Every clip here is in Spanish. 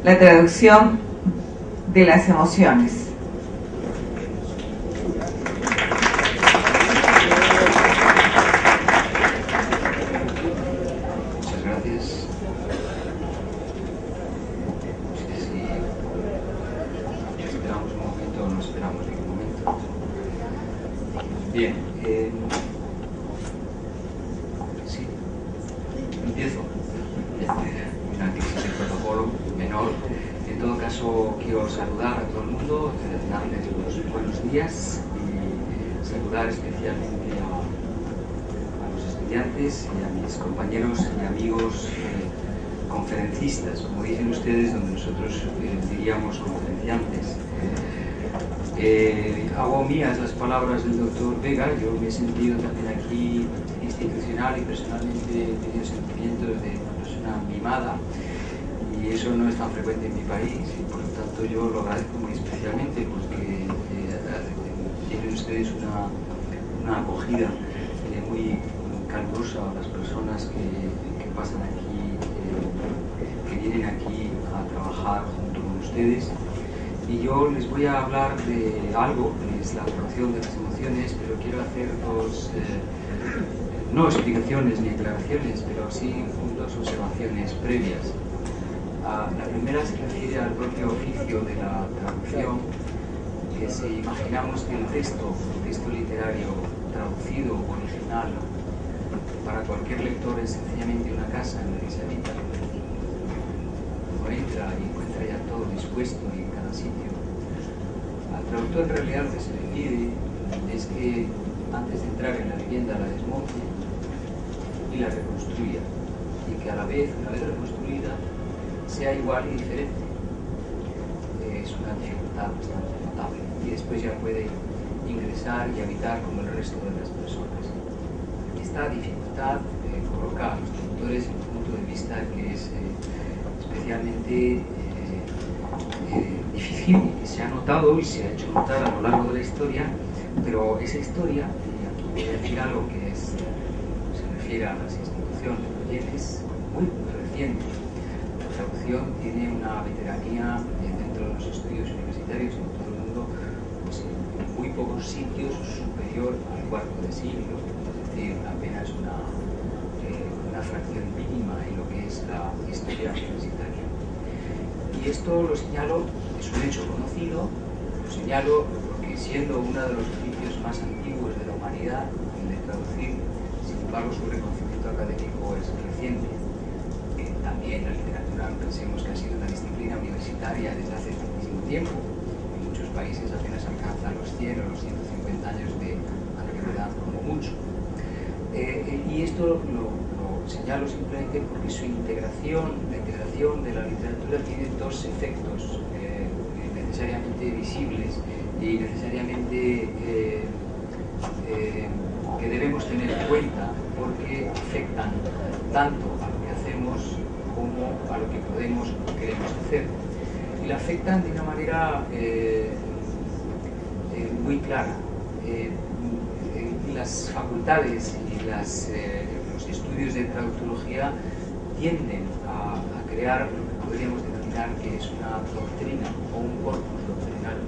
la traducción de las emociones. Muchas gracias. No sé si esperamos un momento o no esperamos ningún momento. Bien, sí, empiezo. Una crisis de protocolo menor. En todo caso, quiero saludar a todo el mundo, darles los buenos días y saludar especialmente a los estudiantes y a mis compañeros y amigos conferencistas, como dicen ustedes, donde nosotros diríamos conferenciantes. Hago mías las palabras del doctor Vega. Yo me he sentido también aquí institucional y personalmente he tenido sentimientos de una persona mimada, y eso no es tan frecuente en mi país, y por lo tanto yo lo agradezco muy especialmente porque tienen ustedes una acogida muy calurosa a las personas que pasan aquí, que vienen aquí a trabajar junto con ustedes. Y yo les voy a hablar de algo, que es la traducción de las emociones, pero quiero hacer no explicaciones ni aclaraciones, pero sí dos observaciones previas. La primera se refiere al propio oficio de la traducción, que si imaginamos que el texto literario traducido o original para cualquier lector es sencillamente una casa en la que se habita, uno entra y encuentra ya todo dispuesto y en cada sitio. Al traductor en realidad lo que se le pide es que antes de entrar en la vivienda la desmonte y la reconstruya, y que a la vez, una vez reconstruida, sea igual y diferente. Es una dificultad bastante notable, y después ya puede ingresar y habitar como el resto de las personas. Esta dificultad coloca a los traductores en un punto de vista que es especialmente difícil, y que se ha notado y se ha hecho notar a lo largo de la historia, pero esa historia, y aquí voy a decir algo que se refiere a las instituciones, también es muy reciente. La traducción tiene una veteranía dentro de los estudios universitarios en todo el mundo, pues en muy pocos sitios superior al cuarto de siglo, es decir, apenas una fracción mínima en lo que es la historia universitaria. Y esto lo señalo, es un hecho conocido, lo señalo porque siendo uno de los oficios más antiguos de la humanidad, el de traducir, sin embargo su reconocimiento académico es reciente. También la literatura, pensemos que ha sido una disciplina universitaria desde hace muchísimo tiempo. En muchos países apenas alcanza los 100 o los 150 años de antigüedad como mucho. Y esto lo señalo simplemente porque la integración de la literatura tiene dos efectos necesariamente visibles y necesariamente que debemos tener en cuenta, porque afectan tanto a lo que hacemos como a lo que podemos o queremos hacer. Y la afectan de una manera muy clara. Las facultades y los estudios de traductología tienden a crear lo que podríamos denominar que es una doctrina o un corpus doctrinal.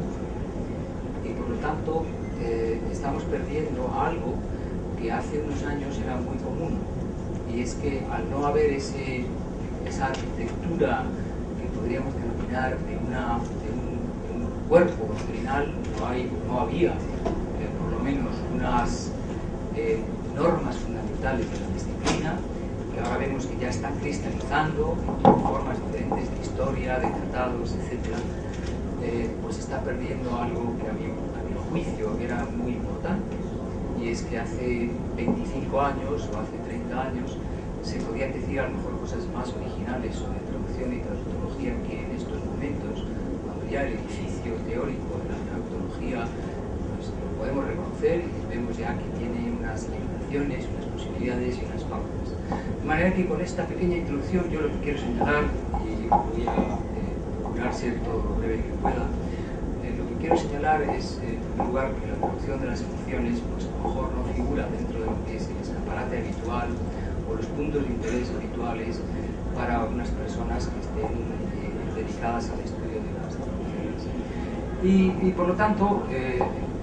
Y por lo tanto estamos perdiendo algo que hace unos años era muy común, y es que al no haber esa arquitectura que podríamos denominar de un cuerpo doctrinal, no había por lo menos unas normas fundamentales de la disciplina, que ahora vemos que ya están cristalizando en formas diferentes de historia, de tratados, etc. Pues está perdiendo algo que a mi juicio era muy importante, y es que hace 25 años o hace 30 años se podían decir a lo mejor cosas más originales sobre traducción y traductología que en estos momentos, cuando ya el edificio teórico de la traductología pues lo podemos reconocer y vemos ya que tiene unas limitaciones, unas posibilidades y unas pautas. De manera que con esta pequeña introducción yo lo que quiero señalar, y voy a procurar ser todo lo breve que pueda, lo que quiero señalar es, en primer lugar, que la traducción de las emociones pues a lo mejor no figura dentro de lo que es el escaparate habitual o los puntos de interés habituales para unas personas que estén dedicadas dedicadas al estudio de las emociones. Y por lo tanto,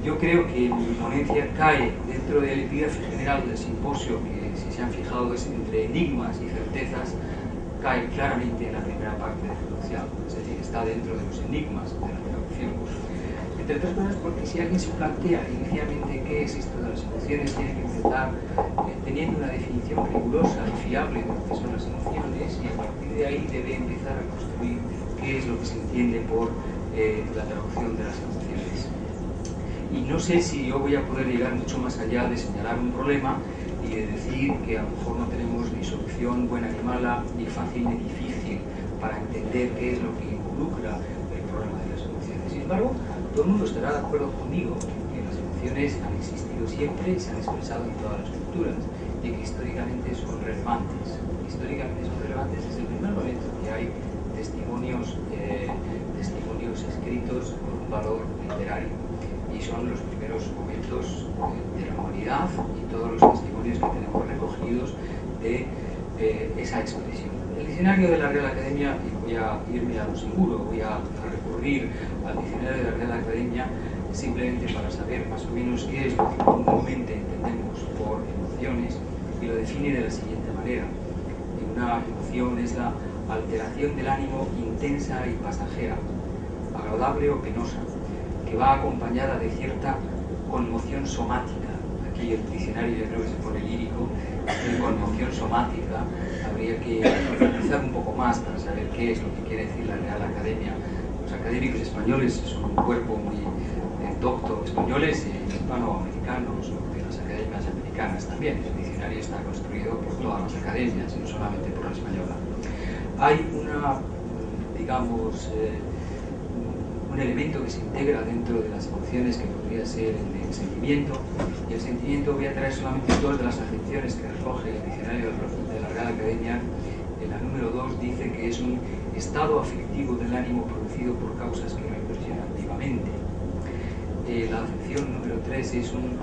yo creo que mi ponencia cae dentro del epígrafe general del simposio, que si se han fijado es entre enigmas y certezas, cae claramente en la primera parte de traducción, es decir, está dentro de los enigmas de la traducción. Entre otras cosas porque si alguien se plantea inicialmente qué es esto de las emociones, tiene que empezar teniendo una definición rigurosa y fiable de lo que son las emociones, y a partir de ahí debe empezar a construir qué es lo que se entiende por la traducción de las emociones. Y no sé si yo voy a poder llegar mucho más allá de señalar un problema y de decir que a lo mejor no tenemos ni solución buena ni mala, ni fácil ni difícil para entender qué es lo que involucra el problema de las emociones. Sin embargo, todo el mundo estará de acuerdo conmigo en que las emociones han existido siempre y se han expresado en todas las culturas, y que históricamente son relevantes. Históricamente son relevantes desde el primer momento que hay testimonios escritos con un valor literario, y son los primeros momentos de la humanidad y todos los testimonios que tenemos recogidos de esa expresión. El diccionario de la Real Academia, y voy a irme a lo seguro, voy a recurrir al diccionario de la Real Academia simplemente para saber más o menos qué es lo que comúnmente entendemos por emociones, y lo define de la siguiente manera. Una emoción es la alteración del ánimo intensa y pasajera, agradable o penosa, que va acompañada de cierta conmoción somática. Aquí el diccionario yo creo que se pone lírico, conmoción somática. Habría que analizar un poco más para saber qué es lo que quiere decir la Real Academia. Los académicos españoles son un cuerpo muy docto, españoles e hispanoamericanos, de las academias americanas también. El diccionario está construido por todas las academias, no solamente por la española. Hay un elemento que se integra dentro de las emociones, que podría ser el sentimiento, y el sentimiento, voy a traer solamente dos de las acepciones que recoge el diccionario de la Real Academia. En la número 2 dice que es un estado afectivo del ánimo producido por causas que lo impresionan vivamente. La acepción número 3 es un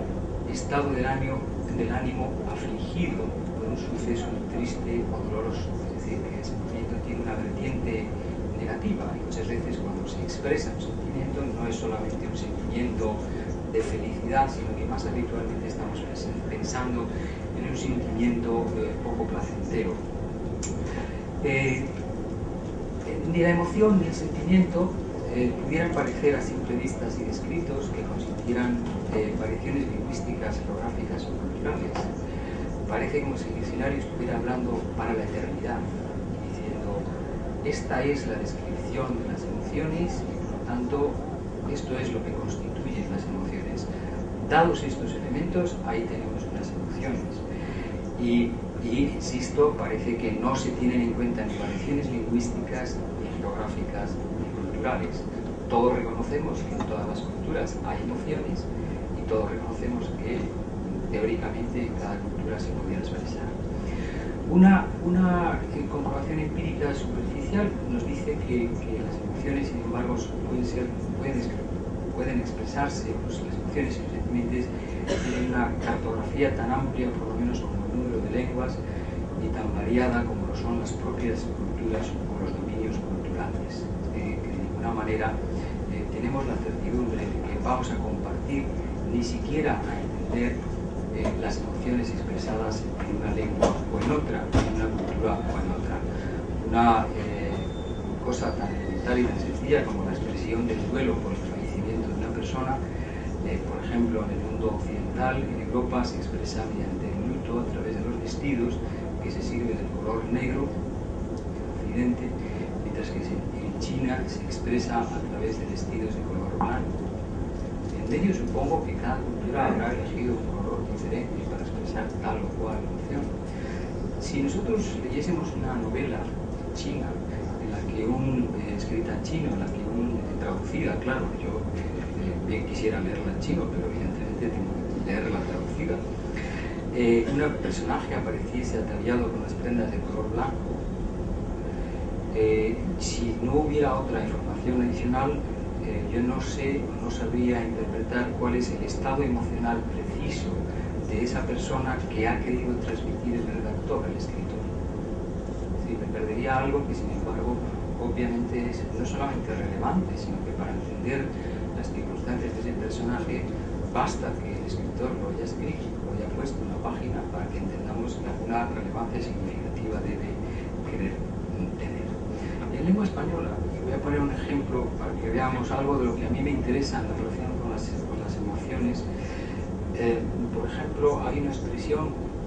estado del ánimo afligido por un suceso triste o doloroso, es decir, que el sentimiento tiene una vertiente negativa, y muchas veces cuando se expresa un sentimiento no es solamente un sentimiento de felicidad, sino que más habitualmente estamos pensando en un sentimiento poco placentero. Ni la emoción ni el sentimiento pudieran parecer a simple vista y descritos que consistieran variaciones lingüísticas, geográficas o culturales. Parece como si el diccionario estuviera hablando para la eternidad, diciendo: esta es la descripción de las emociones y por lo tanto esto es lo que constituye las emociones. Dados estos elementos, ahí tenemos unas emociones. Y insisto, parece que no se tienen en cuenta ni variaciones lingüísticas, ni geográficas, ni culturales. Todos reconocemos que en todas las culturas hay emociones, y todos reconocemos que teóricamente en cada cultura se podría expresar. Una comprobación empírica superficial nos dice que las emociones, sin embargo, pueden expresarse, pues las emociones y los sentimientos tienen una cartografía tan amplia, por lo menos como el número de lenguas, y tan variada como lo son las propias culturas o los dominios culturales. Que de ninguna manera tenemos la certidumbre de que vamos a compartir, ni siquiera a entender las emociones expresadas en una lengua o en otra, en una cultura o en otra. Una cosa tan elemental y tan sencilla como la expresión del duelo por el fallecimiento de una persona, por ejemplo, en el mundo occidental, en Europa, se expresa mediante el luto a través de los vestidos, que se sirve del color negro en Occidente, mientras que en China se expresa a través de vestidos de color blanco. En ello supongo que cada cultura habrá elegido un color diferente para expresar tal o cual emoción. Si nosotros leyésemos una novela china, en la que escrita en chino, en la que traducida, claro, yo bien quisiera leerla en chino, pero evidentemente tengo que leerla traducida, un personaje apareciese ataviado con las prendas de color blanco, si no hubiera otra información adicional, yo no sabría interpretar cuál es el estado emocional preciso de esa persona que ha querido transmitir el redactor, el escritor. Sí, me perdería algo que, sin embargo, obviamente es no solamente relevante, sino que para entender las circunstancias de ese personaje basta que el escritor lo haya escrito, lo haya puesto en la página para que entendamos que alguna relevancia significativa debe querer tener. En lengua española, voy a poner un ejemplo para que veamos algo de lo que a mí me interesa en la relación con las emociones. Por ejemplo, hay una expresión